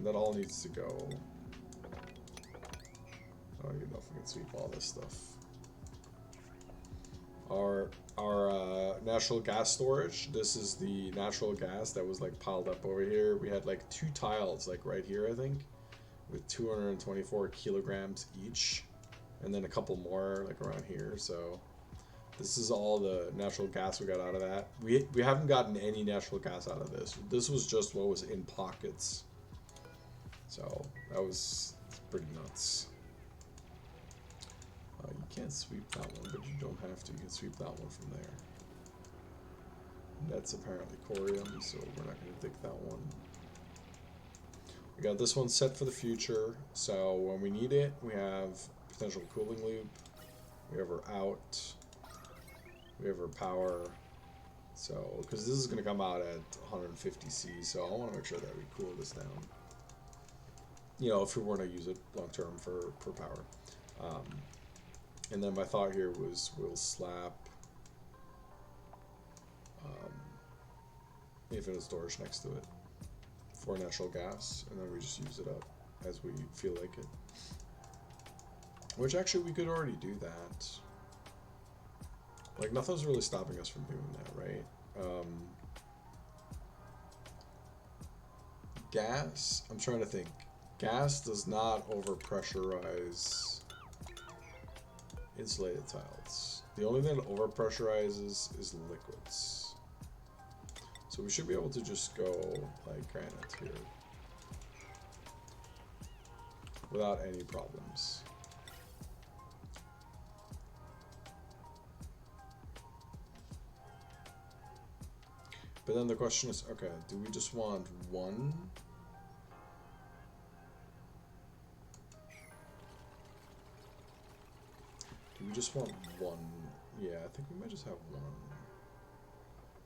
that all needs to go. Oh, you know, if we can sweep all this stuff. Our natural gas storage. This is the natural gas that was like piled up over here. We had like 2 tiles, like right here, I think, with 224 kilograms each, and then a couple more like around here. So this is all the natural gas we got out of that. We haven't gotten any natural gas out of this. This was just what was in pockets. So that was pretty nuts. You can't sweep that one, but you don't have to. You can sweep that one from there. And that's apparently corium, so we're not going to dig that one. We got this one set for the future, so when we need it, we have potential cooling loop. We have our out. We have our power. So, because this is going to come out at 150 C, so I want to make sure that we cool this down. You know, if we want to use it long term for power. And then my thought here was we'll slap infinite storage next to it for natural gas, and then we just use it up as we feel like it. Which actually we could already do that. Like nothing's really stopping us from doing that, right? Gas, I'm trying to think. Gas does not overpressurize insulated tiles. The only thing that overpressurizes is liquids. So we should be able to just go like granite here without any problems. But then the question is, okay, do we just want one? Do we just want one? Yeah, I think we might just have one.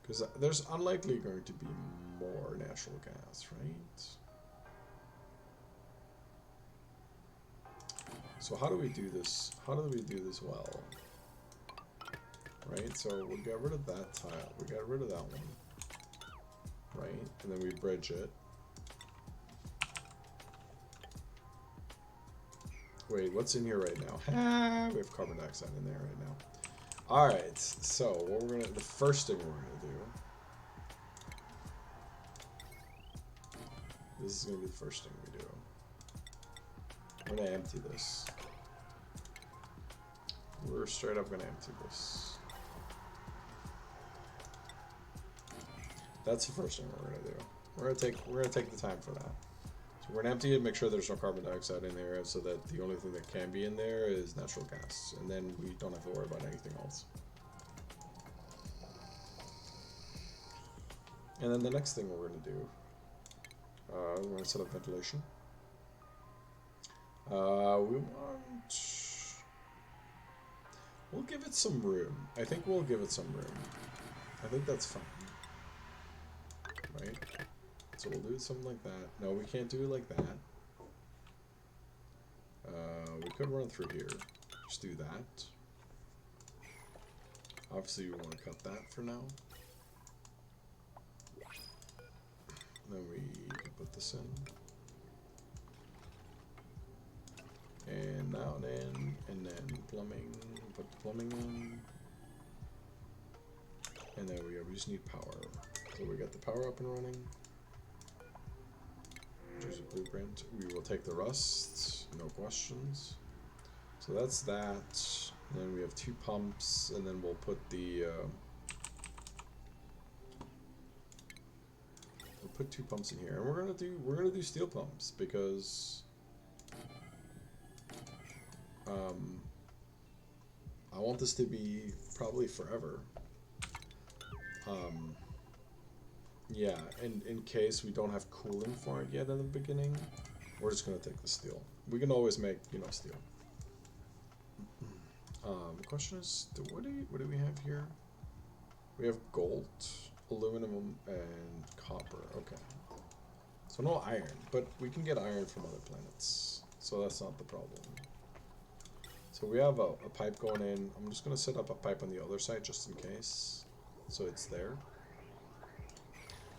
Because there's unlikely going to be more natural gas, right? So how do we do this? How do we do this well? Right, so we'll get rid of that tile. We got rid of that one. Right, and then we bridge it. Wait, what's in here right now? We have carbon dioxide in there right now. Alright, so what we're gonna, the first thing we're gonna do, this is gonna be the first thing we do. I'm gonna empty this. We're straight up gonna empty this. That's the first thing we're gonna do. We're gonna take the time for that. So we're gonna empty it, make sure there's no carbon dioxide in there, so that the only thing that can be in there is natural gas, and then we don't have to worry about anything else. And then the next thing we're gonna do, we're gonna set up ventilation. We'll give it some room. I think we'll give it some room. I think that's fine. Right? So we'll do something like that. No, we can't do it like that. We could run through here. Just do that. Obviously, we want to cut that for now. Then we put this in. And out in. And then plumbing. Put the plumbing in. And there we go. We just need power. So we got the power up and running. There's a blueprint. We will take the rust, no questions. So that's that. And then we have 2 pumps, and then we'll put the we'll put 2 pumps in here, and we're gonna do steel pumps because I want this to be probably forever. Yeah, and in case we don't have cooling for it yet in the beginning, we're just gonna take the steel. We can always make, you know, steel. The question is, what do we have here? We have gold, aluminum, and copper. Okay. So no iron, but we can get iron from other planets, so that's not the problem. So we have a pipe going in. I'm just gonna set up a pipe on the other side just in case, so it's there.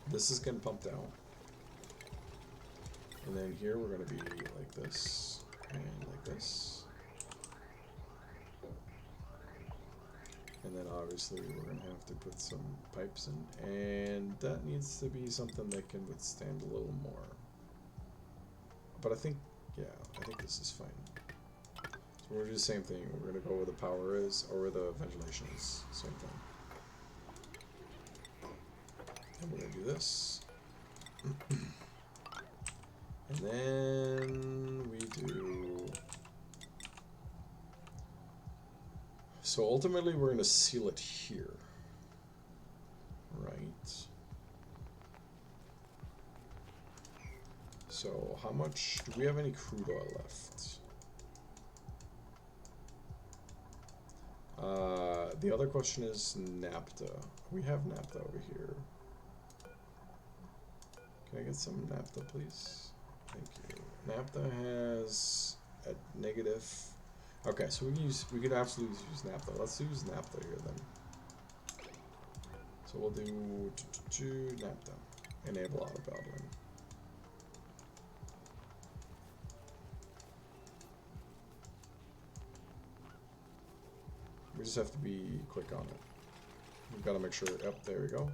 This is getting pumped out. And then here we're going to be like this and like this. And then obviously we're going to have to put some pipes in. And that needs to be something that can withstand a little more. But I think, yeah, I think this is fine. So we're going to do the same thing. We're going to go where the power is or where the ventilation is. Same thing. And we're going to do this. And then we do... So ultimately we're going to seal it here. Right. So how much... Do we have any crude oil left? The other question is naphtha. We have naphtha over here. Can I get some naphtha, please? Thank you. Naphtha has at negative. Okay, so we could absolutely use naphtha. Let's use naphtha here then. So we'll do naphtha. Enable auto battling. We just have to be quick on it. We've got to make sure. Yep, there we go.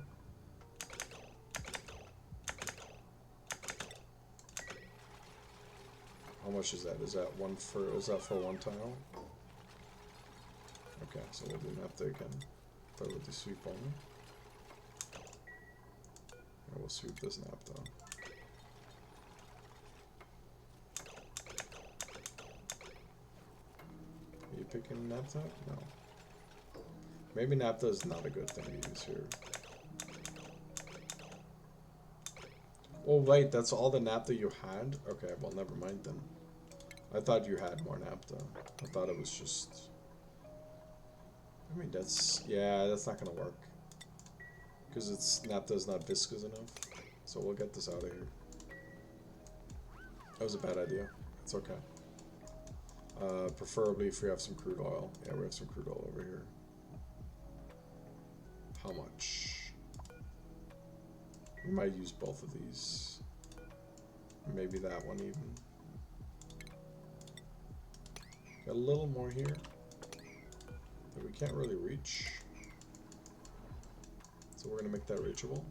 How much is that? Is that for one tile? Okay, so we'll do naphtha again. But we'll do sweep only. And we'll sweep this naphtha. Are you picking naphtha? No. Maybe naphtha is not a good thing to use here. Oh wait, that's all the naphtha you had? Okay, well never mind then. I thought you had more naphtha. I thought it was just... I mean, that's... Yeah, that's not gonna work. Because naphtha is not viscous enough. So we'll get this out of here. That was a bad idea. It's okay. Preferably if we have some crude oil. Yeah, we have some crude oil over here. How much? We might use both of these. Maybe that one even. Got a little more here that we can't really reach. So we're gonna make that reachable.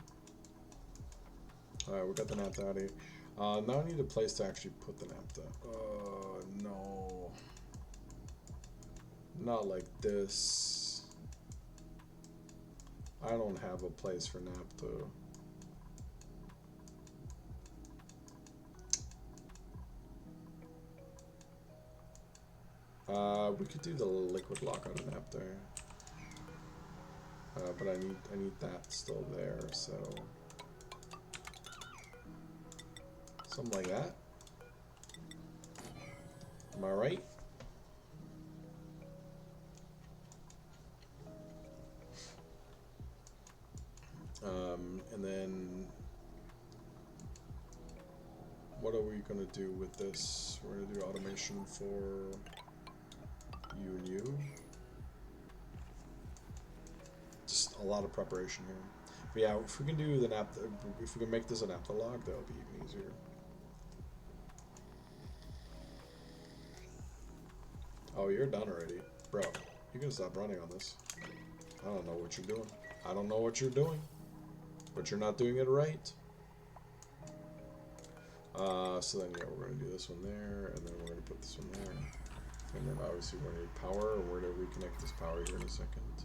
Alright, we got the naphtha out of here. Now I need a place to actually put the naphtha. No. Not like this. I don't have a place for naphtha. We could do the liquid lock on a naphtha. But I need that still there, so something like that. Am I right? And then what are we gonna do with this? We're gonna do automation for you and you. Just a lot of preparation here. But yeah, if we can do the naphtha, if we can make this a naphtha log, that'll be even easier. Oh, you're done already. Bro, you can stop running on this. I don't know what you're doing. I don't know what you're doing. But you're not doing it right. So then, yeah, we're going to do this one there, and then we're going to put this one there. And then obviously we're going to need power. We're going to reconnect this power here in a second.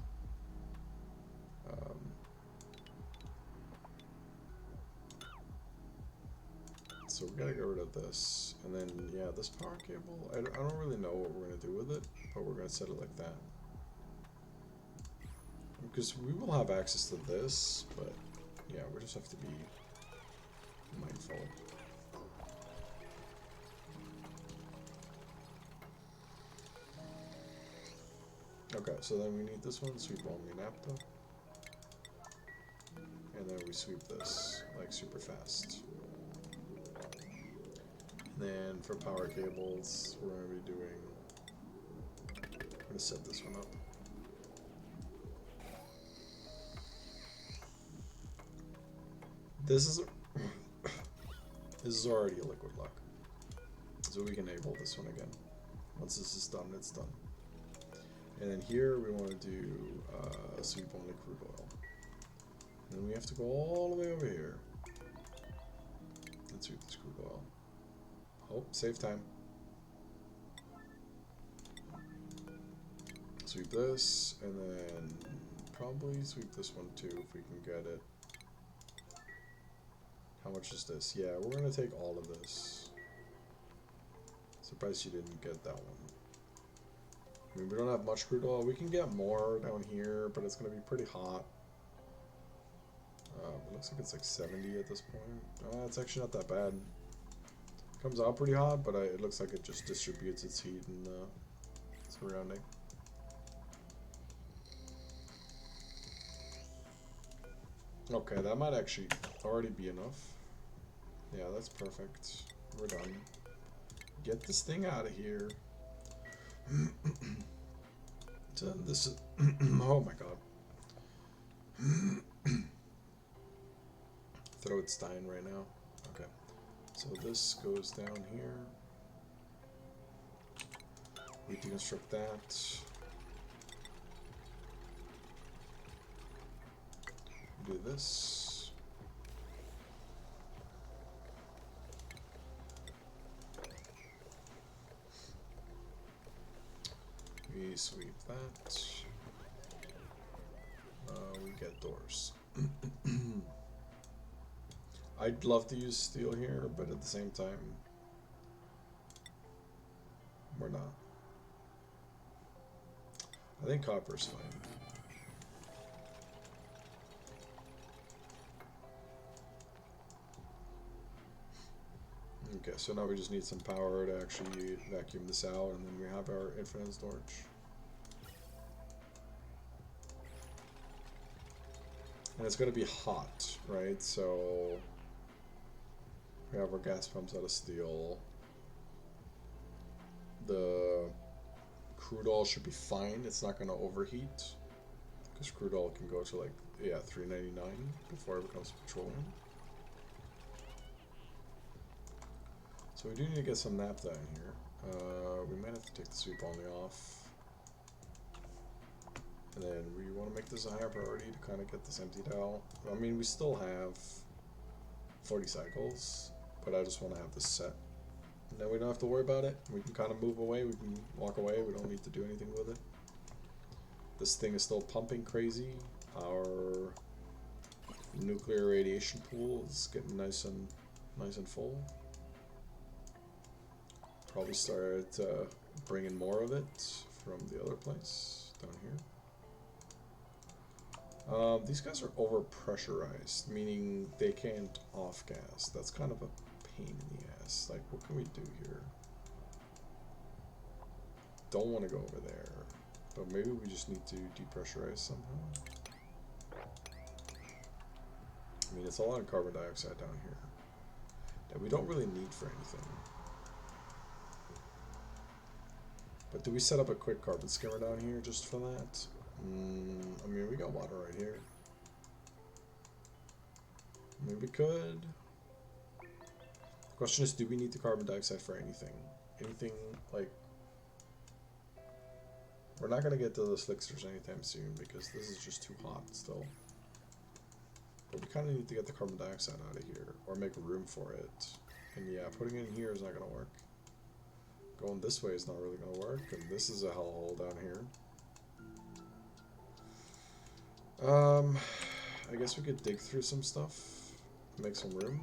So we got to get rid of this. And then, yeah, this power cable, I don't really know what we're going to do with it, but we're going to set it like that. Because we will have access to this, but yeah, we just have to be mindful. Okay, so then we need this one, sweep only naphtha. And then we sweep this, like, super fast. And then for power cables, we're going to be doing... I'm going to set this one up. This is... This is already a liquid luck. So we can enable this one again. Once this is done, it's done. And then here we want to do sweep only crude oil. And then we have to go all the way over here. Let's sweep this crude oil. Oh, save time. Sweep this, and then probably sweep this one too if we can get it. How much is this? Yeah, we're gonna take all of this. Surprised you didn't get that one. I mean, we don't have much crude oil. We can get more down here, but it's gonna be pretty hot. It looks like it's like 70 at this point. It's actually not that bad. Comes out pretty hot, but it looks like it just distributes its heat in the surrounding. Okay, that might actually already be enough. Yeah, that's perfect. We're done. Get this thing out of here. So this is oh my god. Throat's dying right now. Okay. So this goes down here. We deconstruct that. Do this. We sweep that. We get doors. I'd love to use steel here, but at the same time, we're not. I think copper's fine. Okay, so now we just need some power to actually vacuum this out, and then we have our infinite storage. And it's going to be hot, right? So we have our gas pumps out of steel. The crude oil should be fine. It's not going to overheat, because crude oil can go to like, yeah, $3.99 before it becomes petroleum. So we do need to get some nap down here. We might have to take the sweep only off. And then we want to make this a higher priority to kind of get this emptied out. I mean, we still have 40 cycles, but I just want to have this set. And then we don't have to worry about it. We can kind of move away. We can walk away. We don't need to do anything with it. This thing is still pumping crazy. Our nuclear radiation pool is getting nice and full. Probably start bringing more of it from the other place down here. These guys are over pressurized, meaning they can't off gas. That's kind of a pain in the ass. Like, what can we do here? Don't want to go over there, but maybe we just need to depressurize somehow. I mean, it's a lot of carbon dioxide down here that we don't really need for anything. But do we set up a quick carbon skimmer down here just for that? I mean, we got water right here. Maybe we could. The question is, do we need the carbon dioxide for anything? Anything, like... We're not going to get to the slicksters anytime soon because this is just too hot still. But we kind of need to get the carbon dioxide out of here, or make room for it. And yeah, putting it in here is not going to work. Going this way is not really going to work, and this is a hellhole down here. I guess we could dig through some stuff, make some room.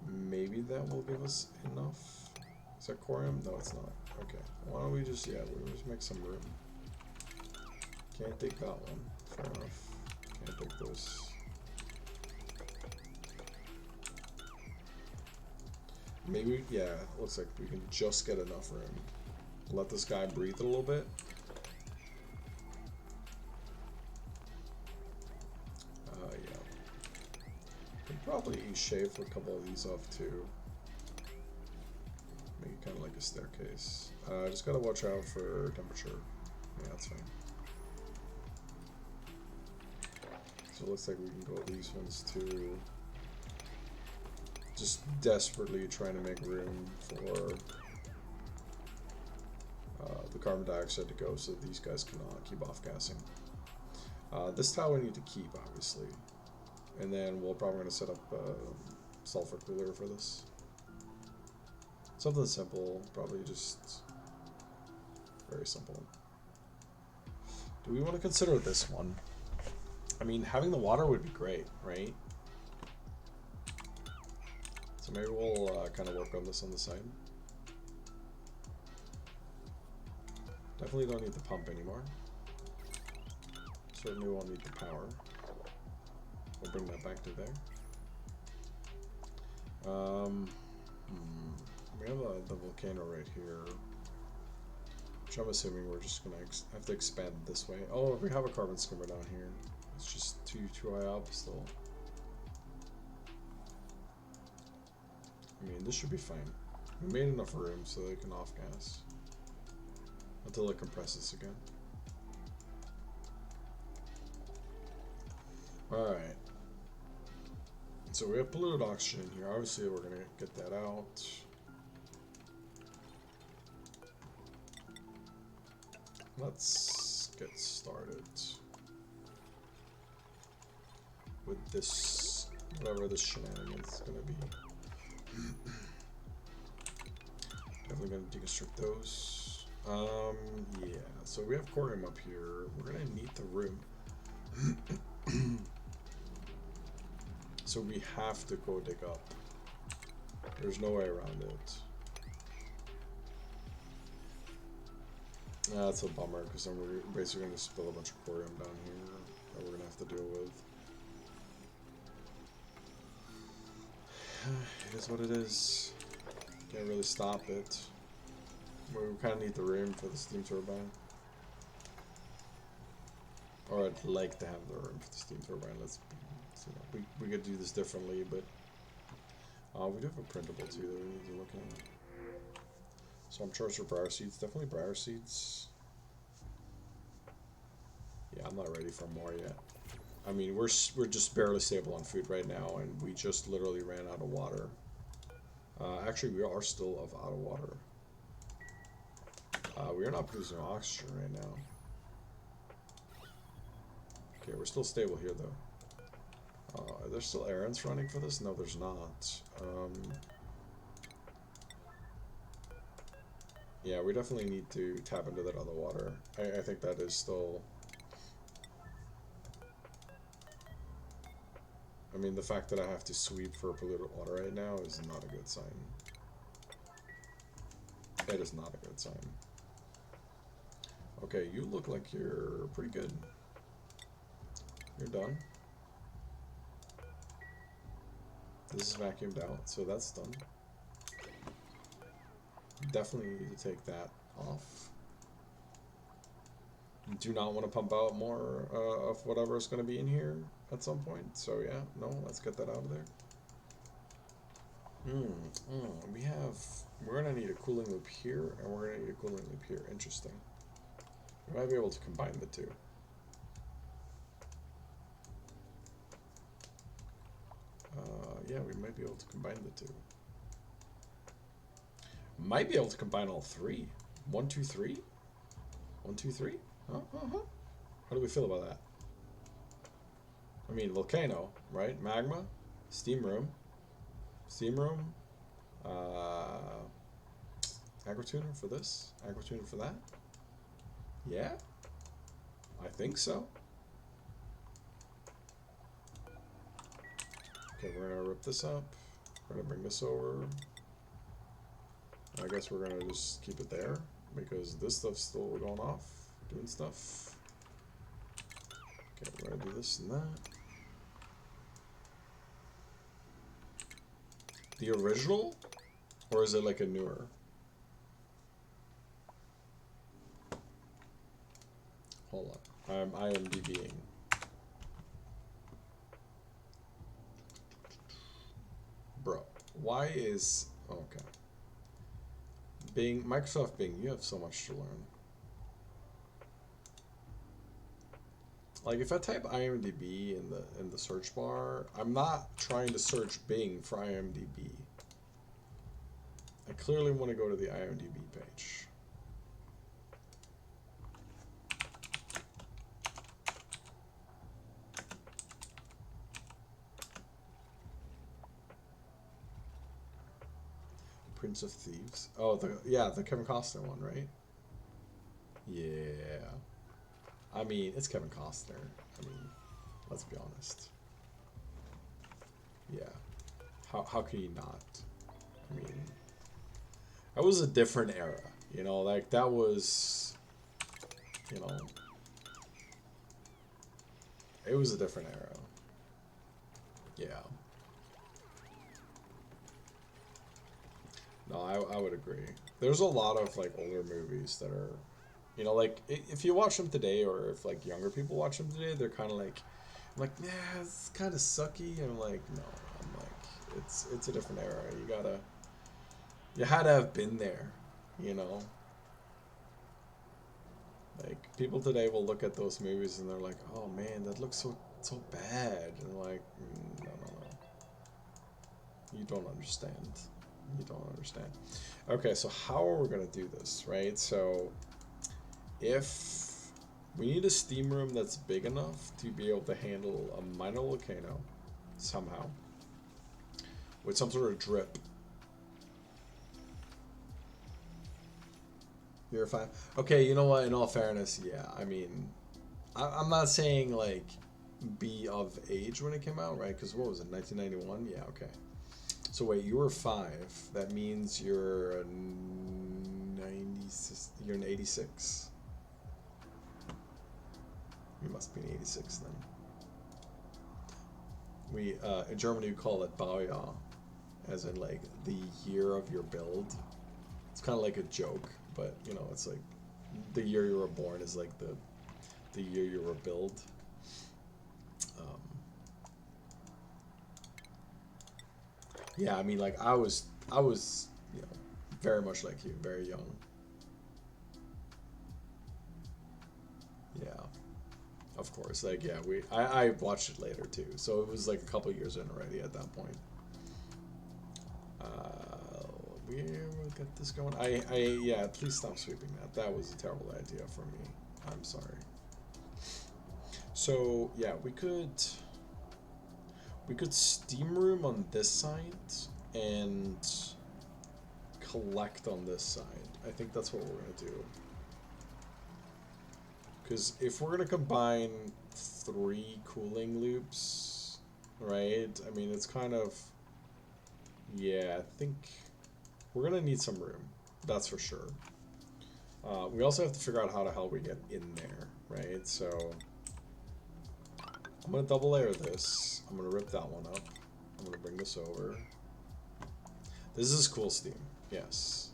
Maybe that will give us enough. Is that corium? No, it's not. Okay. Why don't we just, yeah, we'll just make some room. Can't dig that one. Fair enough. Can't dig this. Maybe, yeah, it looks like we can just get enough room. Let this guy breathe a little bit. Yeah. Could probably shave a couple of these off too. Make it kind of like a staircase. Just gotta watch out for temperature. Yeah, that's fine. So it looks like we can go these ones too. just desperately trying to make room for the carbon dioxide to go so that these guys can keep off gassing. This tile we need to keep, obviously. And then we're probably going to set up a sulfur cooler for this. Something simple, probably just very simple. Do we want to consider this one? I mean, having the water would be great, right? So maybe we'll kind of work on this on the side. Definitely don't need the pump anymore. Certainly won't need the power. We'll bring that back to there. We have the volcano right here, which I'm assuming we're just gonna have to expand this way. Oh, we have a carbon skimmer down here. It's just too high up still. I mean, this should be fine. We made enough room so they can off gas until it compresses again. Alright. So we have polluted oxygen in here. Obviously, we're going to get that out. Let's get started with this, whatever this shenanigans is going to be. Definitely going to deconstruct those. Yeah, so we have corium up here. We're going to need the room. So we have to go dig up. There's no way around it. That's a bummer, because then we're basically going to spill a bunch of corium down here that we're going to have to deal with. It is what it is. Can't really stop it. We kind of need the room for the steam turbine. Or I'd like to have the room for the steam turbine. We could do this differently, but we do have a printable too that we need to look at. So I'm charged for briar seeds. Definitely briar seeds. Yeah, I'm not ready for more yet. I mean, we're just barely stable on food right now, and we just literally ran out of water. Actually, we are still out of water. We are not producing oxygen right now. Okay, we're still stable here though. Are there still errands running for this? No, there's not. Yeah, we definitely need to tap into that other water. I think that is still... I mean, the fact that I have to sweep for polluted water right now is not a good sign. It is not a good sign. Okay, you look like you're pretty good. You're done. This is vacuumed out, so that's done. Definitely need to take that off. Do not want to pump out more of whatever is going to be in here at some point. So yeah, no, let's get that out of there. We're going to need a cooling loop here, and we're going to need a cooling loop here. Interesting. We might be able to combine the two. Yeah, we might be able to combine the two. Might be able to combine all three. 1, 2, 3. 1, 2, 3. How do we feel about that? I mean, volcano, right? Magma, steam room, agrotuner for this, agrotuner for that. Yeah, I think so. Okay, we're gonna rip this up. We're gonna bring this over. I guess we're gonna just keep it there because this stuff's still going off, doing stuff. Okay, we're gonna do this and that. The original, or is it like a newer? Hold on, I'm IMDbing. Bro, why is... Okay. Bing, Microsoft Bing, you have so much to learn. Like if I type IMDb in the search bar, I'm not trying to search Bing for IMDb. I clearly want to go to the IMDb page. Prince of Thieves. Oh, the Kevin Costner one, right? Yeah. I mean, it's Kevin Costner. I mean, let's be honest. Yeah. How can you not? I mean, that was a different era, you know, like that was, you know, it was a different era. Yeah. No, I would agree. There's a lot of like older movies that are, you know, like if you watch them today, or if like younger people watch them today, they're kind of like, I'm like, yeah, it's kind of sucky. And I'm like, no, I'm like, it's a different era. You had to have been there, you know. Like people today will look at those movies and they're like, oh man, that looks so bad. And like, no, no, no, you don't understand. You don't understand. Okay, so how are we gonna do this, right? So if we need a steam room that's big enough to be able to handle a minor volcano somehow with some sort of drip. You're fine. Okay, you know what? In all fairness, yeah. I mean, I'm not saying like be of age when it came out, right? Because what was it, 1991? Yeah, okay. So wait, you were 5. That means you're a 96. You're an 86. You must be an 86 then. We in Germany we call it Baujahr, as in like the year of your build. It's kind of like a joke, but you know, it's like the year you were born is like the year you were built. Yeah, I mean, like I was, you know, very much like you, very young. Yeah, of course. Like, yeah, I watched it later too, so it was like a couple years in already at that point. We'll get this going. Yeah, please stop sweeping that. That was a terrible idea for me. I'm sorry. So yeah, we could steam room on this side and collect on this side. I think that's what we're gonna do. Because if we're gonna combine 3 cooling loops, right? I mean, it's kind of, yeah. I think we're gonna need some room. That's for sure. We also have to figure out how the hell we get in there, right? So I'm gonna double layer this. I'm gonna rip that one up. I'm gonna bring this over. This is cool steam, yes.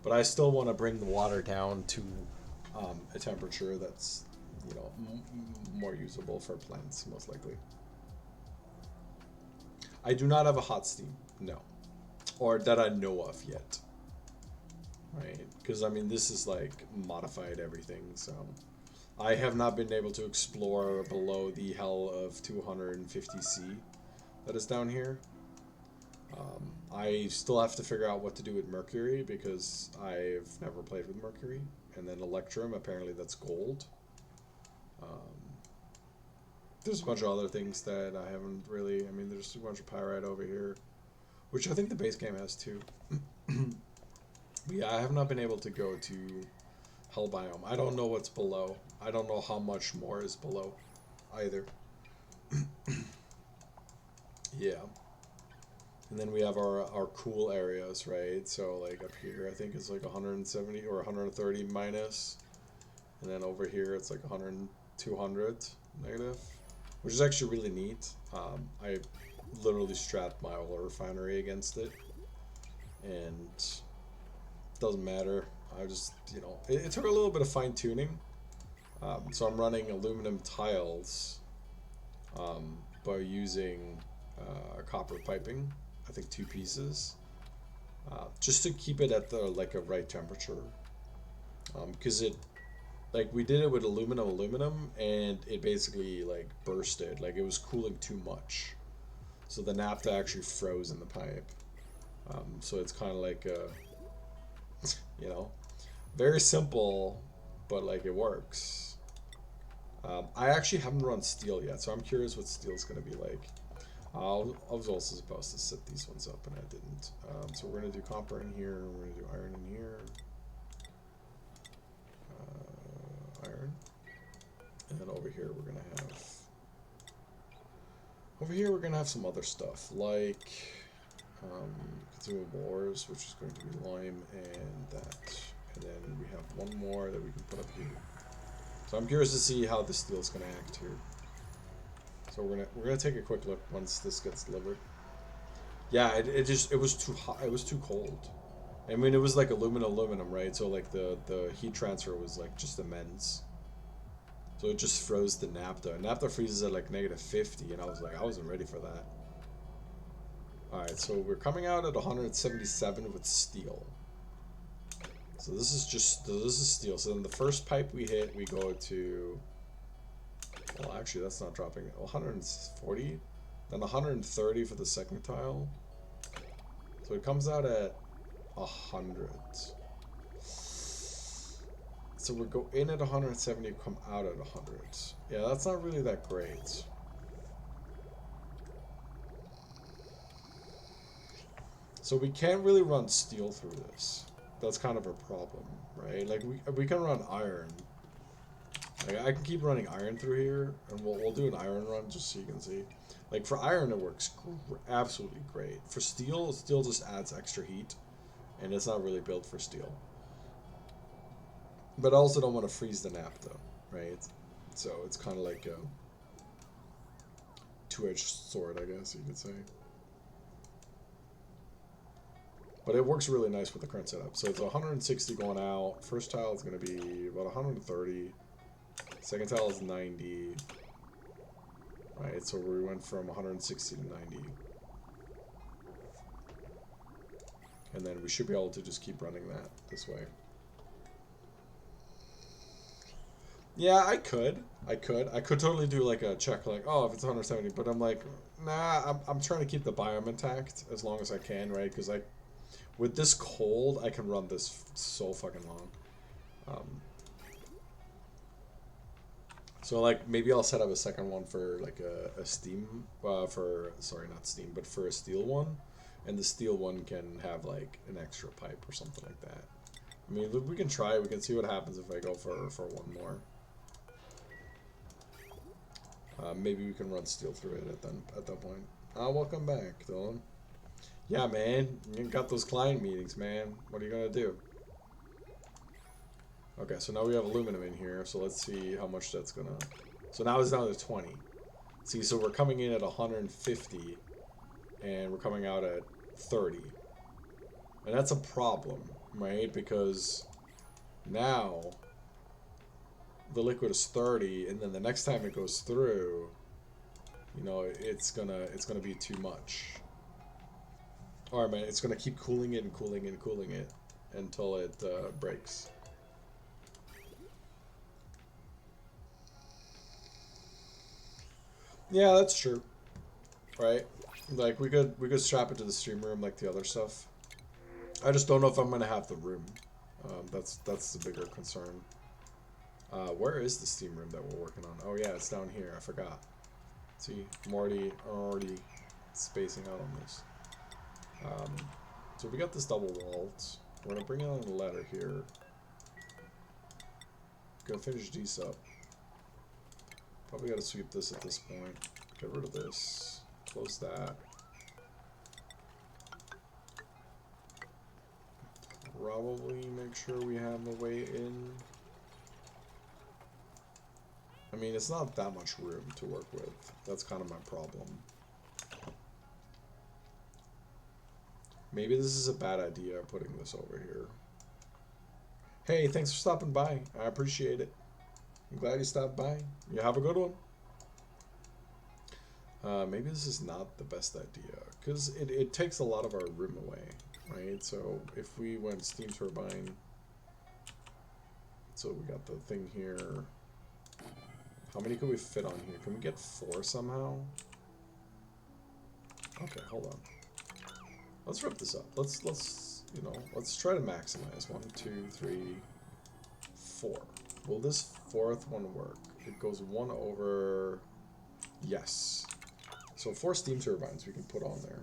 But I still want to bring the water down to a temperature that's, you know, more usable for plants, most likely. I do not have a hot steam, no. Or that I know of yet. Right? Because, I mean, this is like modified everything, so. I have not been able to explore below the hell of 250C that is down here. I still have to figure out what to do with Mercury because I've never played with Mercury. And then Electrum, apparently that's gold. There's a bunch of other things that I haven't really... I mean, there's a bunch of Pyrite over here, which I think the base game has too. But yeah, I have not been able to go to Hell Biome. I don't know what's below. I don't know how much more is below either. Yeah. And then we have our cool areas, right? So like up here, I think it's like 170 or 130 minus. And then over here, it's like 100, 200 negative, which is actually really neat. I literally strapped my oil refinery against it, and it doesn't matter. I just, you know, it took a little bit of fine tuning. So I'm running aluminum tiles by using copper piping. I think 2 pieces, just to keep it at the like a right temperature, because like we did it with aluminum, and it basically like bursted. Like it was cooling too much, so the naphtha actually froze in the pipe. So it's kind of like you know, very simple, but like it works. I actually haven't run steel yet, so I'm curious what steel's gonna be like. I was also supposed to set these ones up, and I didn't. So we're gonna do copper in here. We're gonna do iron in here. Iron, and then over here we're gonna have. Over here we're gonna have some other stuff like consumable ores, which is going to be lime and that, and then we have one more that we can put up here. So I'm curious to see how the steel's gonna act here. So we're gonna take a quick look once this gets delivered. Yeah, it was too hot. It was too cold. I mean, it was like aluminum, right? So like the heat transfer was like just immense. So it just froze the naphtha. Naphtha freezes at like -50, and I was like, I wasn't ready for that. All right, so we're coming out at 177 with steel. So this is steel. So then the first pipe we hit, we go to. Well, actually, that's not dropping. 140, then 130 for the second tile. So it comes out at 100. So we go in at 170, come out at 100. Yeah, that's not really that great. So we can't really run steel through this. That's kind of a problem, right? Like we can run iron. Like I can keep running iron through here, and we'll do an iron run just so you can see. Like for iron, it works absolutely great. For steel, steel just adds extra heat, and it's not really built for steel. But I also don't want to freeze the naphtha, right? So it's kind of like a two-edged sword, I guess you could say. But it works really nice with the current setup. So it's 160 going out. First tile is going to be about 130. Second tile is 90. Right, so we went from 160 to 90. And then we should be able to just keep running that this way. Yeah, I could totally do like a check, like, oh, if it's 170, but I'm like, nah, I'm trying to keep the biome intact as long as I can, right? Because with this cold, I can run this so fucking long. So like maybe I'll set up a second one for like a steam, sorry, not steam, but for a steel one, and the steel one can have like an extra pipe or something like that. I mean, we can try. We can see what happens if I go for one more. Maybe we can run steel through it at that point. Welcome back, Dylan. Yeah, man, you got those client meetings, man. What are you gonna do? Okay, so now we have aluminum in here, so let's see how much that's gonna. So now it's down to 20. See, so we're coming in at 150, and we're coming out at 30. And that's a problem, right? Because now the liquid is 30, and then the next time it goes through, you know, it's gonna be too much. Alright, man, it's gonna keep cooling it and cooling it and cooling it until it breaks. Yeah, that's true. Right? Like we could strap it to the stream room like the other stuff. I just don't know if I'm gonna have the room. That's the bigger concern. Where is the steam room that we're working on? Oh yeah, it's down here. I forgot. See, I'm already spacing out on this. So we got this double vault. We're gonna bring on a ladder here. Gonna finish these up. Probably gotta sweep this at this point. Get rid of this. Close that. Probably make sure we have a way in. I mean, it's not that much room to work with. That's kind of my problem. Maybe this is a bad idea, putting this over here. Hey, thanks for stopping by. I appreciate it. I'm glad you stopped by. You have a good one. Maybe this is not the best idea, because it takes a lot of our room away, right? So if we went steam turbine, So we got the thing here. How many can we fit on here? Can we get 4 somehow? Okay, hold on. Let's rip this up. Let's you know, let's try to maximize. 1, 2, 3, 4. Will this 4th one work? It goes 1 over. Yes. So 4 steam turbines we can put on there.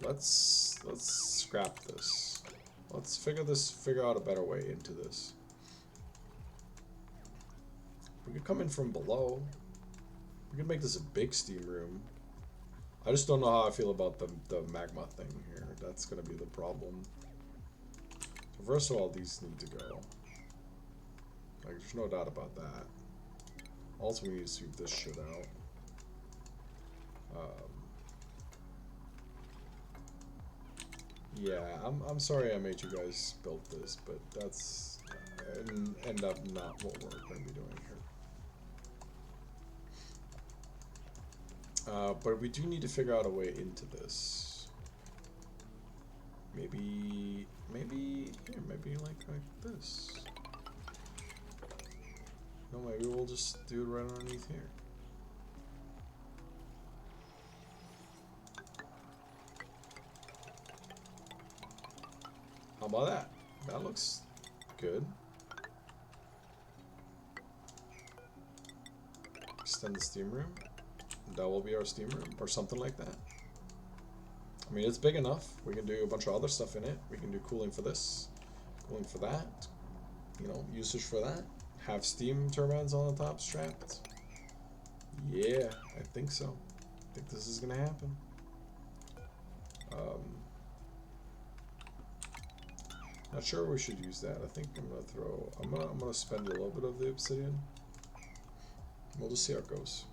Let's scrap this. Let's figure out a better way into this. We could come in from below. We could make this a big steam room. I just don't know how I feel about the magma thing here. That's gonna be the problem. So first of all, these need to go. Like, there's no doubt about that. Also, we need to sweep this shit out. Yeah, I'm sorry I made you guys build this, but that's end up not what we're going to be doing here. But we do need to figure out a way into this. Maybe like this. No, maybe we'll just do it right underneath here. How about that? That looks good. Extend the steam room. That will be our steam room, or something like that. I mean, it's big enough. We can do a bunch of other stuff in it. We can do cooling for this, cooling for that. You know, usage for that. Have steam turbines on the top strapped. Yeah, I think so. I think this is gonna happen. Not sure we should use that. I think I'm gonna spend a little bit of the obsidian. We'll just see how it goes.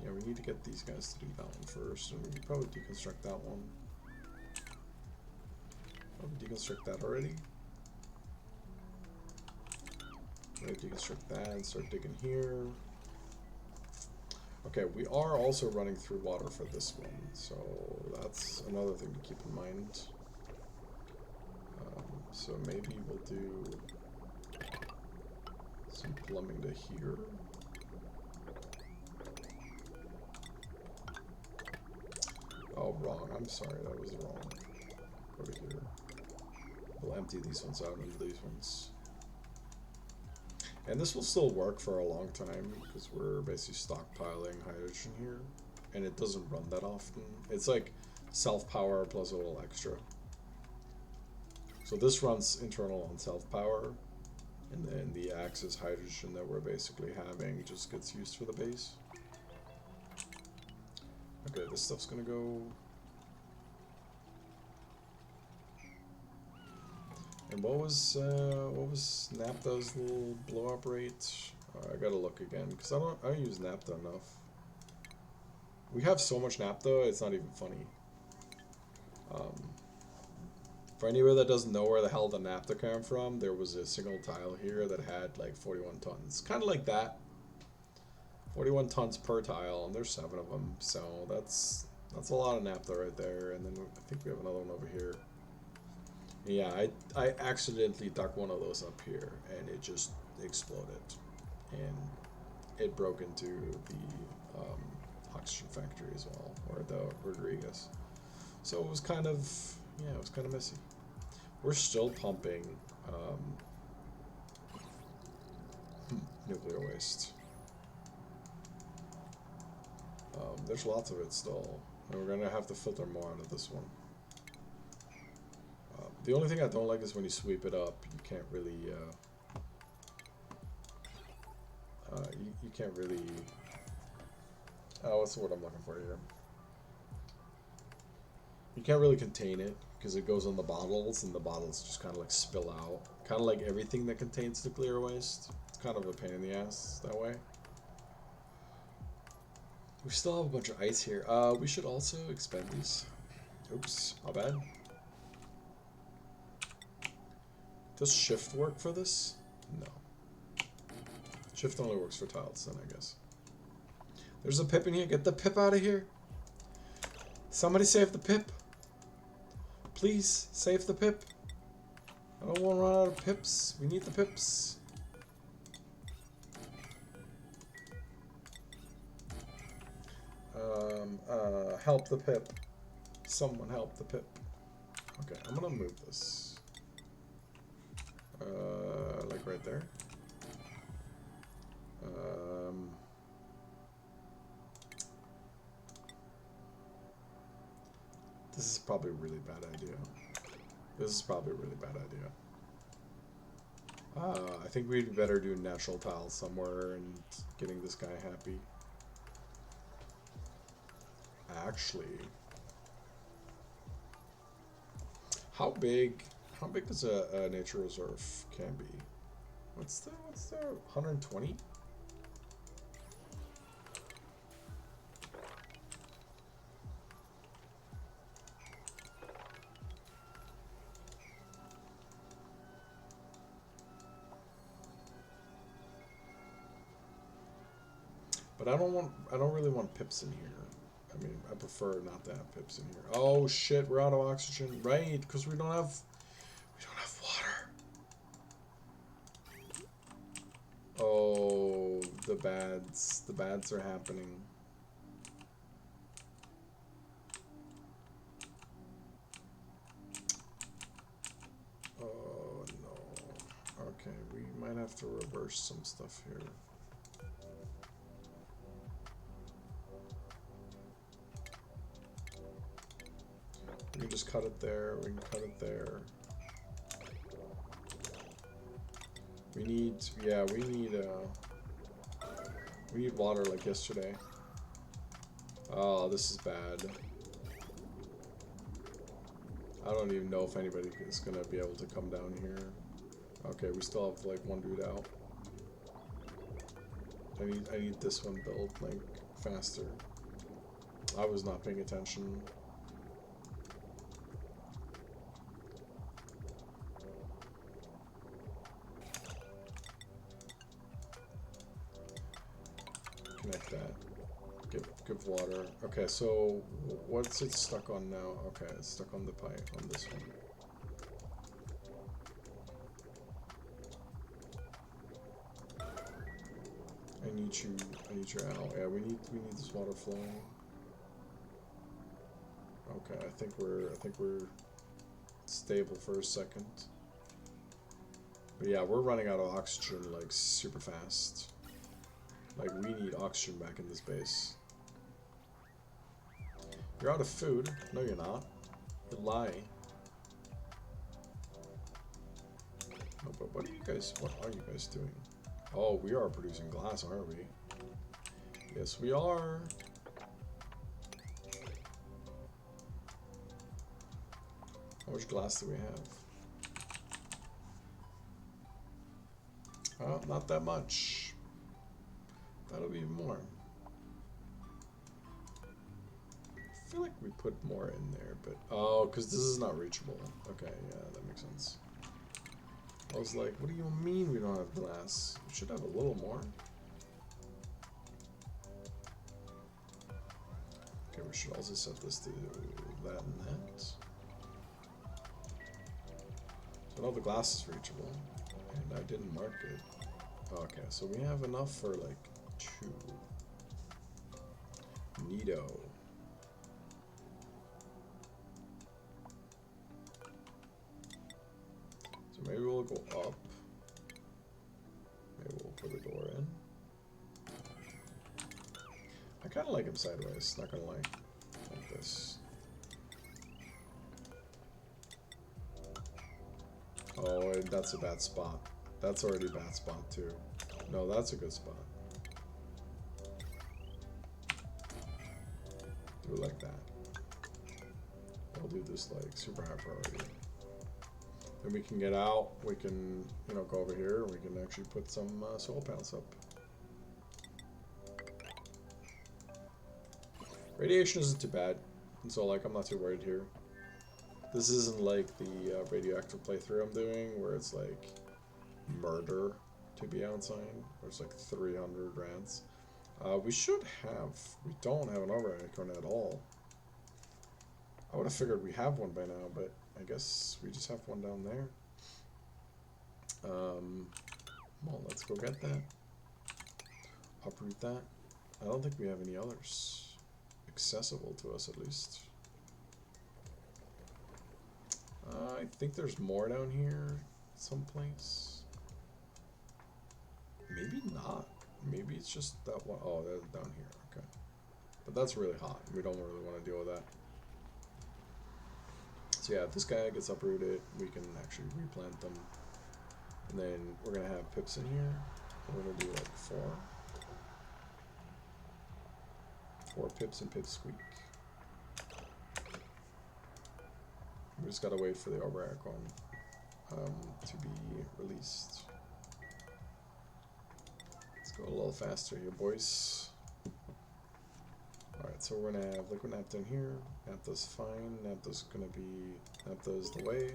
Yeah, we need to get these guys to do that one first, and we can probably deconstruct that one. Probably deconstruct that already. Maybe deconstruct that and start digging here. Okay, we are also running through water for this one, so that's another thing to keep in mind. So maybe we'll do some plumbing to here. Oh, wrong. I'm sorry, that was wrong. Go to here. We'll empty these ones out into these ones. And this will still work for a long time because we're basically stockpiling hydrogen here, and it doesn't run that often. It's like self-power plus a little extra. So this runs internal on self-power, and then the excess hydrogen that we're basically having just gets used for the base. Okay, this stuff's gonna go. And what was Naphtha's little blow up rate? I gotta look again because I don't use naphtha enough. We have so much naphtha, it's not even funny. For anybody that doesn't know where the hell the naphtha came from, there was a single tile here that had like 41 tons, kind of like that. 41 tons per tile, and there's 7 of them, so that's a lot of naphtha right there. And then I think we have another one over here. Yeah, I accidentally dug one of those up here, and it just exploded, and it broke into the oxygen factory as well, or the Rodriguez. So it was kind of, yeah, it was kind of messy. We're still pumping nuclear waste. There's lots of it still, and we're gonna have to filter more out of this one. The only thing I don't like is when you sweep it up, you can't really, you can't really, what's the word I'm looking for here? You can't really contain it, because it goes on the bottles, and the bottles just kind of like spill out. Kind of like everything that contains nuclear waste. It's kind of a pain in the ass that way. We still have a bunch of ice here. We should also expend these. Oops, my bad. Does shift work for this? No. Shift only works for tiles then, I guess. There's a pip in here. Get the pip out of here. Somebody save the pip. Please, save the pip. I don't want to run out of pips. We need the pips. Help the pip. Someone help the pip. Okay, I'm gonna move this. Like right there. This is probably a really bad idea. This is probably a really bad idea. I think we'd better do natural tiles somewhere and getting this guy happy. Actually, how big does a nature reserve can be? What's the 120? But I don't really want pips in here. I mean, I prefer not to have pips in here. Oh shit, we're out of oxygen. Right, because we don't have water. Oh, the bads. The bads are happening. Oh no. Okay, we might have to reverse some stuff here. We can just cut it there. We can cut it there. We need, yeah, we need water like yesterday. Oh, this is bad. I don't even know if anybody is gonna be able to come down here. Okay, we still have like one dude out. I need this one built like faster. I was not paying attention. Connect that. Give water. Okay, so what's it stuck on now? Okay, it's stuck on the pipe on this one. I need you out. Yeah, we need this water flowing. Okay, I think we're stable for a second. But yeah, we're running out of oxygen like super fast. Like, we need oxygen back in this base. You're out of food. No, you're not. You lie. No, but what are you guys doing? Oh, we are producing glass, aren't we? Yes, we are. How much glass do we have? Oh, not that much. That'll be more. I feel like we put more in there, but oh, because this is not reachable. Okay, yeah, that makes sense. I was like, what do you mean we don't have glass? We should have a little more. Okay, we should also set this to that and that. So now the glass is reachable, and I didn't mark it. Okay, so we have enough for like 2. Neato. So maybe we'll go up. Maybe we'll put a door in. I kind of like him sideways, not gonna lie. Like this. Oh, and that's a bad spot. That's already a bad spot too. No, that's a good spot. Do it like that. I'll do this like super high priority. Then we can get out. We can, you know, go over here. And we can actually put some solar panels up. Radiation isn't too bad, and so like I'm not too worried here. This isn't like the radioactive playthrough I'm doing, where it's like murder to be outside, where it's like 300 rads. We don't have an override icon at all. I would have figured we have one by now, but I guess we just have one down there. Well, let's go get that. Uproot that. I don't think we have any others accessible to us, at least. I think there's more down here someplace. Maybe not. Maybe it's just that one. Oh, they're down here. Okay. But that's really hot. We don't really want to deal with that. So yeah, if this guy gets uprooted, we can actually replant them. And then we're going to have pips in here. We're going to do like 4. 4 pips and pip squeak. We just gotta wait for the Oberacon to be released. Let's go a little faster here, boys. Alright, so we're gonna have liquid naphtha in here. Naphtha's fine. Naphtha's gonna be. Naphtha is the way.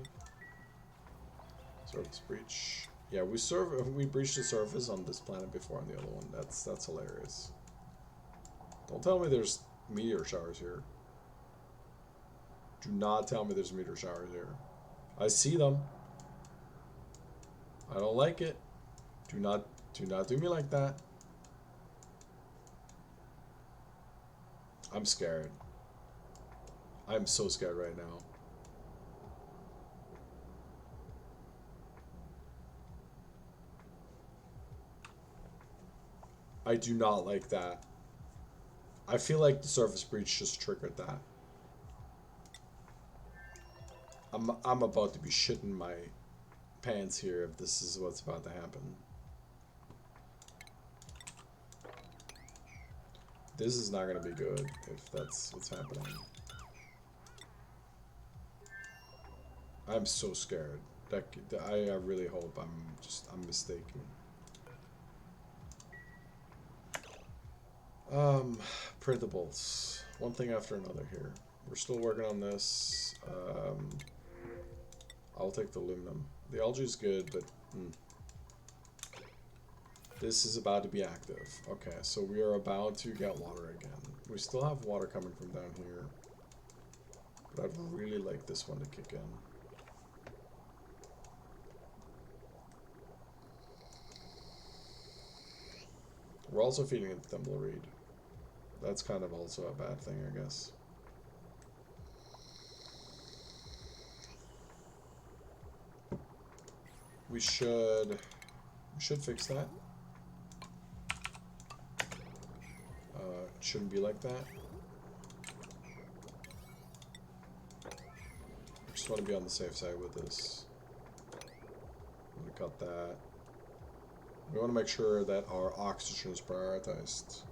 Surface breach. Yeah, we breached the surface on this planet before on the other one. That's hilarious. Don't tell me there's meteor showers here. Do not tell me there's meteor showers here. I see them. I don't like it. Do not do me like that. I'm scared. I'm so scared right now. I do not like that. I feel like the surface breach just triggered that. I'm about to be shitting my pants here if this is what's about to happen. This is not gonna be good if that's what's happening. I'm so scared. I really hope I'm mistaken. Printables. One thing after another here. We're still working on this. I'll take the aluminum. The algae is good, but this is about to be active. Okay, so we are about to get water again. We still have water coming from down here, but I'd really like this one to kick in. We're also feeding it thimbleweed. That's kind of also a bad thing, I guess. We should fix that. It shouldn't be like that. I just want to be on the safe side with this. I'm gonna cut that. We want to make sure that our oxygen is prioritized.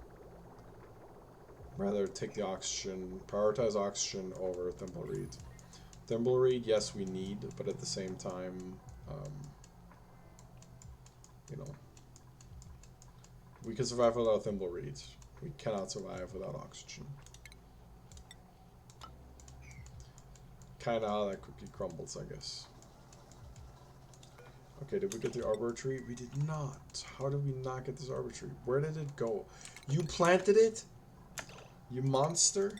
Rather take the oxygen, prioritize oxygen over thimbleweed. Thimbleweed, yes, we need, but at the same time, you know, we can survive without thimbleweed. We cannot survive without oxygen. Kind of how that cookie crumbles, I guess. Okay, did we get the arbor tree? We did not. How did we not get this arbor tree? Where did it go? You planted it? You monster?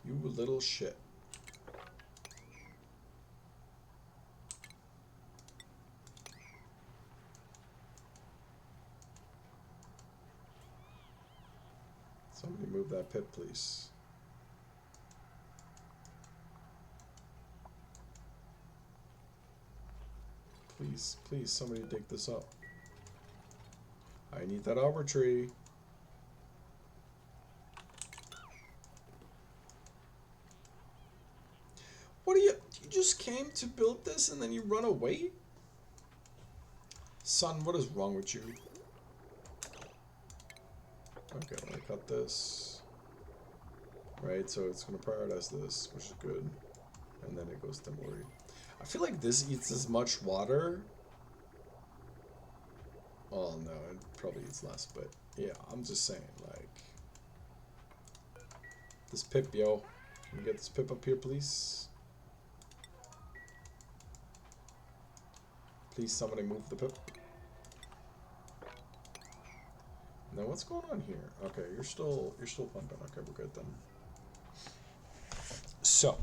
You little shit. Somebody move that pit, please. Please, please, somebody dig this up. I need that arbor tree. What are you just came to build this and then you run away? Son, what is wrong with you? Okay, let me cut this. Right, so it's going to prioritize this, which is good. And then it goes to thimbleweed. I feel like this eats as much water. Oh no, it probably eats less, but yeah, I'm just saying, like, this pip, yo. Can we get this pip up here, please? Please, somebody move the pip. Now, what's going on here? Okay, you're still pumping. Okay, we're good then. So,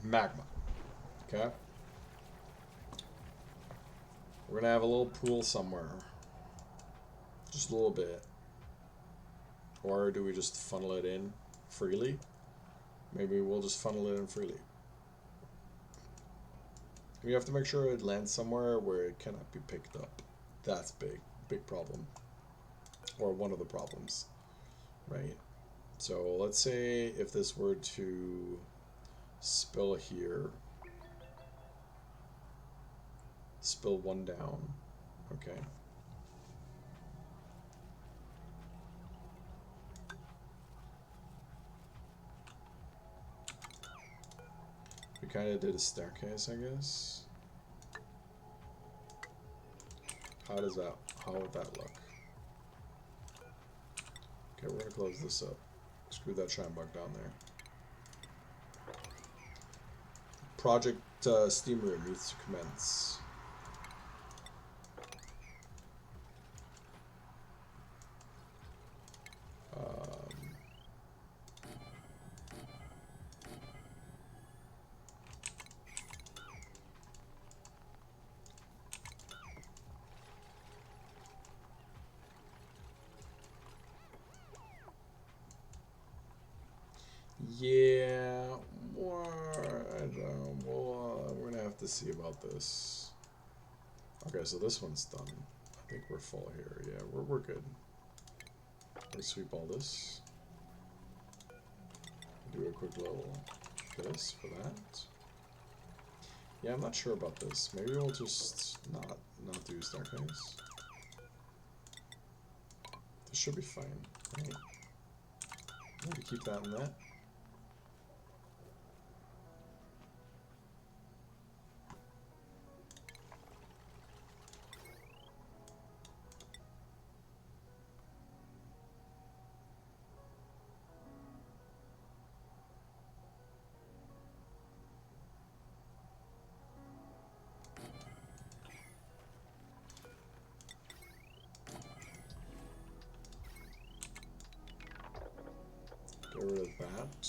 magma. Okay. We're gonna have a little pool somewhere. Just a little bit. Or do we just funnel it in freely? Maybe we'll just funnel it in freely. We have to make sure it lands somewhere where it cannot be picked up. That's big problem. Or one of the problems, right? So let's say if this were to spill here, spill one down, okay. We kind of did a staircase, I guess. How would that look? Okay, we're gonna close this up. Screw that shine bug down there. Project steam room needs to commence. Yeah, we're gonna have to see about this. Okay, so this one's done. I think we're full here. Yeah, we're good. Let's sweep all this. Do a quick little this for that. Yeah, I'm not sure about this. Maybe we'll just not do staircase. This should be fine, right? Maybe keep that in that. Get rid of that.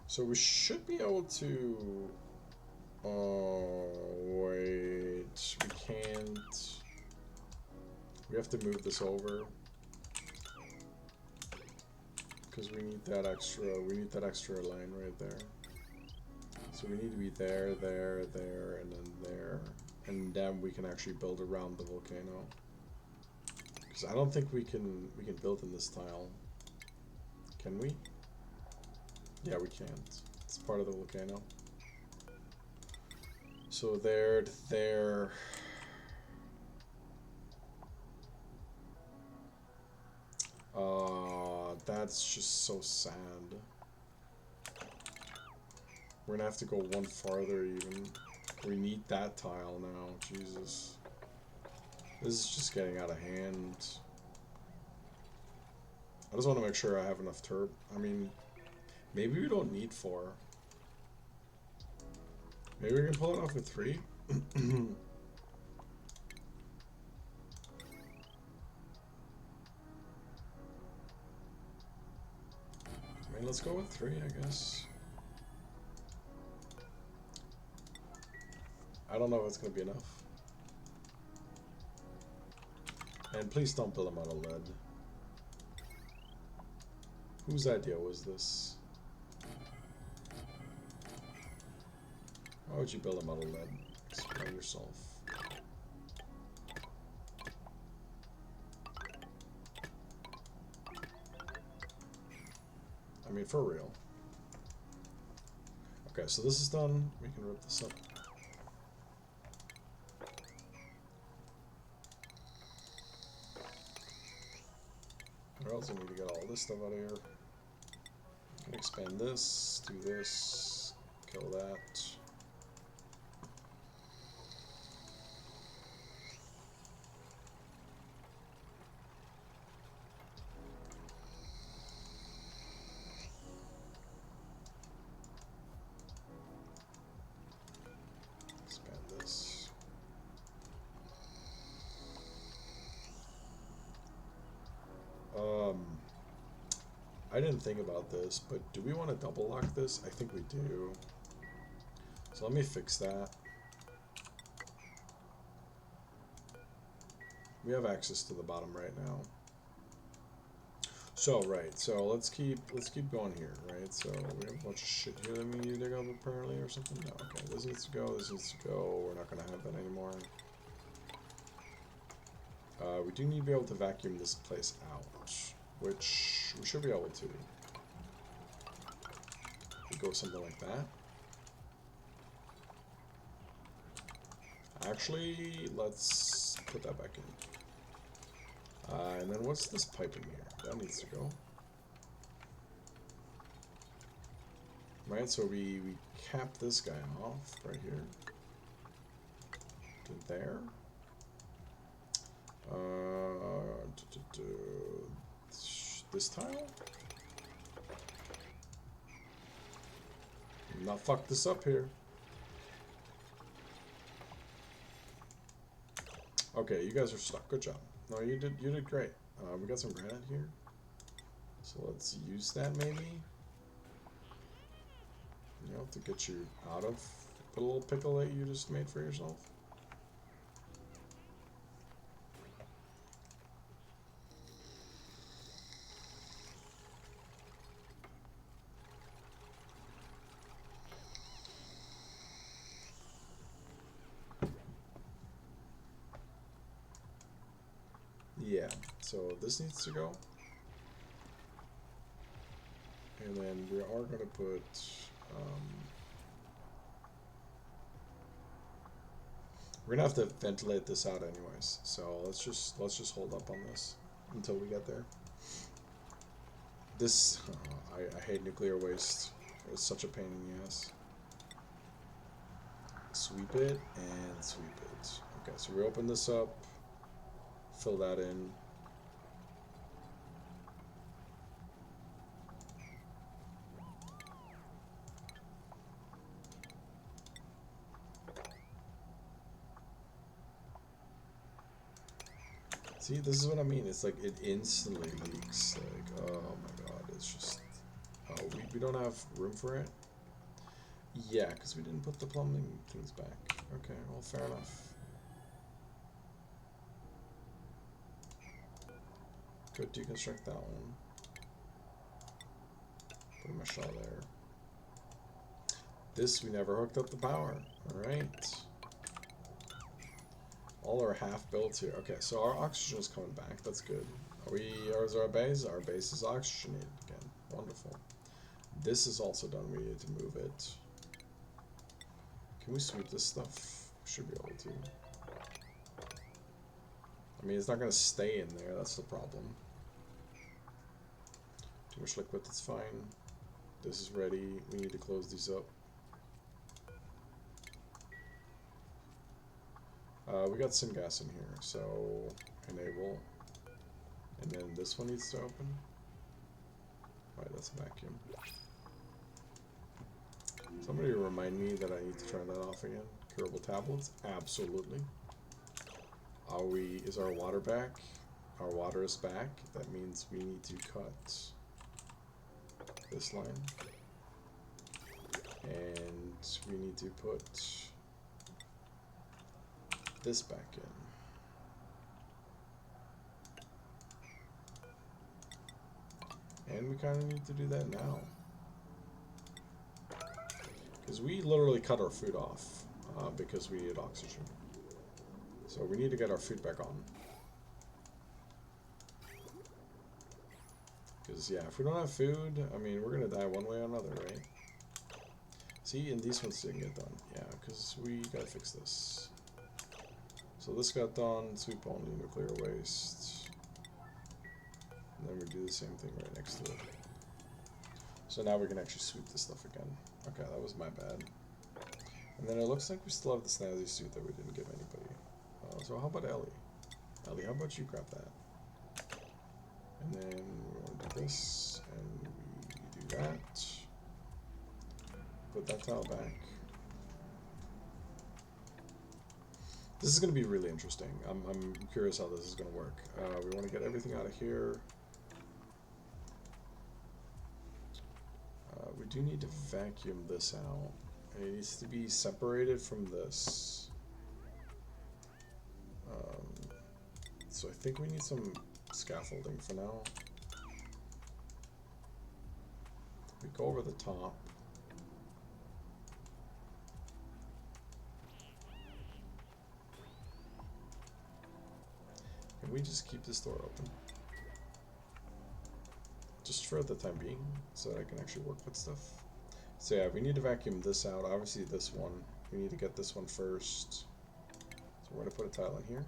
So we should be able to... Oh, wait. We can't... We have to move this over. Because we need that extra line right there. So we need to be there, there, there, and then there. And then we can actually build around the volcano. Because I don't think we can build in this tile. Can we? Yeah, we can't. It's part of the volcano. So there to there. That's just so sad. We're gonna have to go one farther even. We need that tile now. Jesus. This is just getting out of hand. I just want to make sure I have enough turb. I mean, maybe we don't need 4. Maybe we can pull it off with 3. I mean, let's go with 3, I guess. I don't know if it's going to be enough. And please don't build them out of lead. Whose idea was this? Why would you build them out of lead? Explain yourself. I mean, for real. Okay, so this is done. We can rip this up. Or else I need to get all this stuff out of here. Expand this, do this, kill that. Expand this. I didn't think about this, but do we want to double lock this? I think we do. So let me fix that. We have access to the bottom right now. So so let's keep going here, right? So we have a bunch of shit here that we need to dig up apparently or something. No, okay, this needs to go, this needs to go. We're not gonna have that anymore. We do need to be able to vacuum this place out, which we should be able to. We go something like that. Actually, let's put that back in. And then what's this pipe in here? That needs to go. Right, so we cap this guy off right here. To there. This tile? Not fuck this up here. Okay, you guys are stuck. Good job. No, you did great. We got some granite here. So let's use that maybe. You know, to get you out of the little pickle that you just made for yourself. Yeah, so this needs to go. And then we are going to put we're gonna have to ventilate this out anyways. So let's just hold up on this until we get there. This I hate nuclear waste. It's such a pain in the ass. Sweep it and sweep it. Okay, so we open this up. Fill that in. See, this is what I mean. It's like it instantly leaks. Like, oh my god, it's just... Oh, we don't have room for it? Yeah, because we didn't put the plumbing things back. Okay, well, fair enough. Could deconstruct that one. Put a mesh all there. This, we never hooked up the power. Alright. All are half built here. Okay, so our oxygen is coming back. That's good. Is our base? Our base is oxygenated again. Wonderful. This is also done. We need to move it. Can we sweep this stuff? Should be able to. I mean, it's not going to stay in there. That's the problem. Too much liquid. That's fine. This is ready. We need to close these up. We got syngas in here, so enable. And then this one needs to open. Right, that's a vacuum. Somebody remind me that I need to turn that off again. Curable tablets? Absolutely. Is our water back? Our water is back. That means we need to cut this line. And we need to put this back in. And we kind of need to do that now. Because we literally cut our food off because we need oxygen. So we need to get our food back on. Because, yeah, if we don't have food, I mean, we're going to die one way or another, right? See, and these ones didn't get done. Yeah, because we got to fix this. So this got done, sweep only nuclear waste. And then we do the same thing right next to it. So now we can actually sweep this stuff again. Okay, that was my bad. And then it looks like we still have the snazzy suit that we didn't give anybody. So how about Ellie? Ellie, how about you grab that? And then we want to do this, and we do that. Put that tile back. This is going to be really interesting. I'm curious how this is going to work. We want to get everything out of here. We do need to vacuum this out. And it needs to be separated from this. So I think we need some scaffolding for now. We go over the top. Can we just keep this door open? Just for the time being, so that I can actually work with stuff. So yeah, we need to vacuum this out. Obviously this one. We need to get this one first. So we're going to put a tile in here.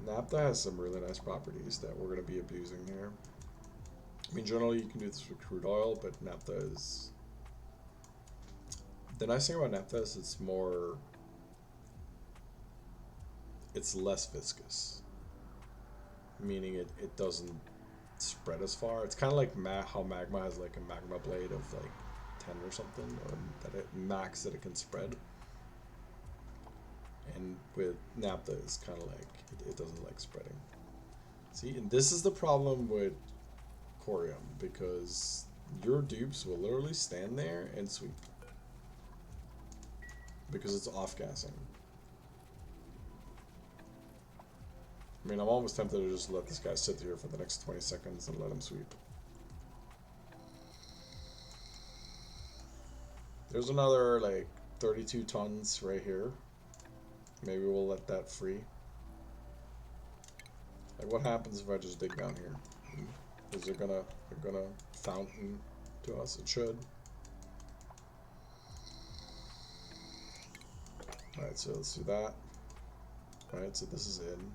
Naphtha has some really nice properties that we're going to be abusing here. I mean, generally you can do this with crude oil, but naphtha is... The nice thing about naphtha is it's more... It's less viscous. Meaning it doesn't spread as far. It's kind of like how magma has like a magma blade of like 10 or something, or that it max that it can spread. And with naphtha, it's kind of like it doesn't like spreading. See, and this is the problem with corium, because your dupes will literally stand there and sweep because it's off gassing. I mean, I'm almost tempted to just let this guy sit here for the next 20 seconds and let him sweep. There's another like 32 tons right here. Maybe we'll let that free. Like, what happens if I just dig down here? Is it gonna fountain to us? It should. Alright, so let's do that. Alright, so this is in.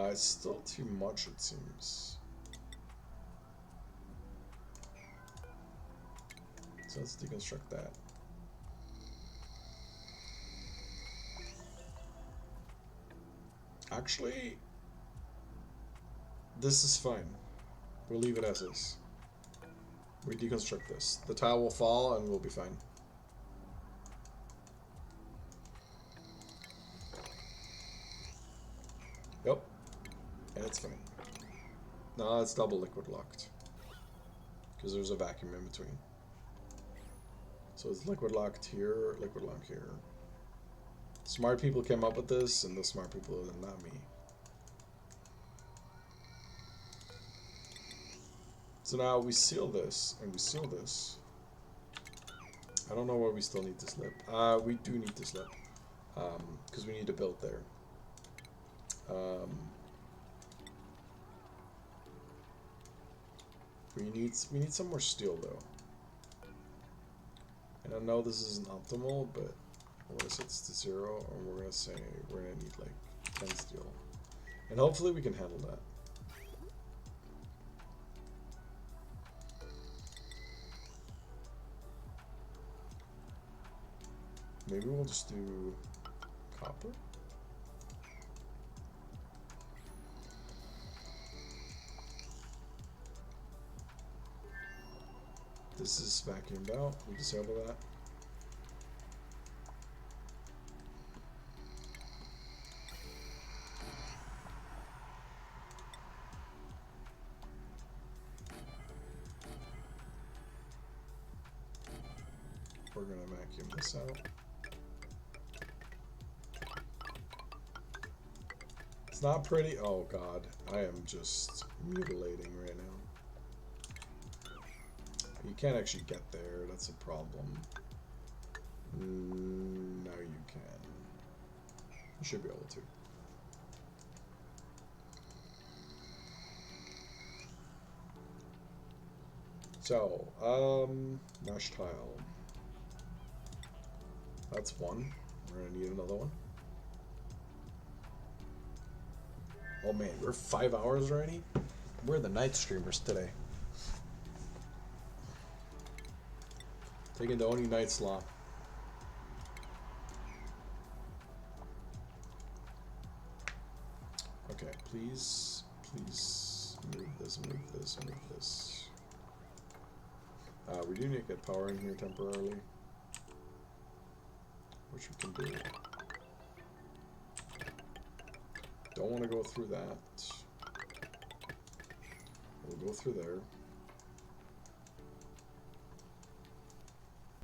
It's still too much, it seems. So let's deconstruct that. Actually, this is fine. We'll leave it as is. We deconstruct this. The tile will fall and we'll be fine. Yep. And it's fine. No, it's double liquid locked. Because there's a vacuum in between. So it's liquid locked here, liquid locked here. Smart people came up with this, and the smart people are not me. So now we seal this, and we seal this. I don't know why we still need this lip. We do need this lip. Because we need to build there. We need some more steel though. And I know this isn't optimal, but we're gonna set this to 0, and we're gonna say we're gonna need like 10 steel, and hopefully we can handle that. Maybe we'll just do copper. This is vacuumed out. We disable that. We're gonna vacuum this out. It's not pretty. Oh god, I am just mutilating right now. You can't actually get there, that's a problem. Now you can. You should be able to. So, mesh tile. That's one. We're gonna need another one. Oh man, we're 5 hours already? We're the night streamers today. Taking the only night slot. Okay, please move this, move this, move this. We do need to get power in here temporarily, which we can do. don't want to go through that. We'll go through there.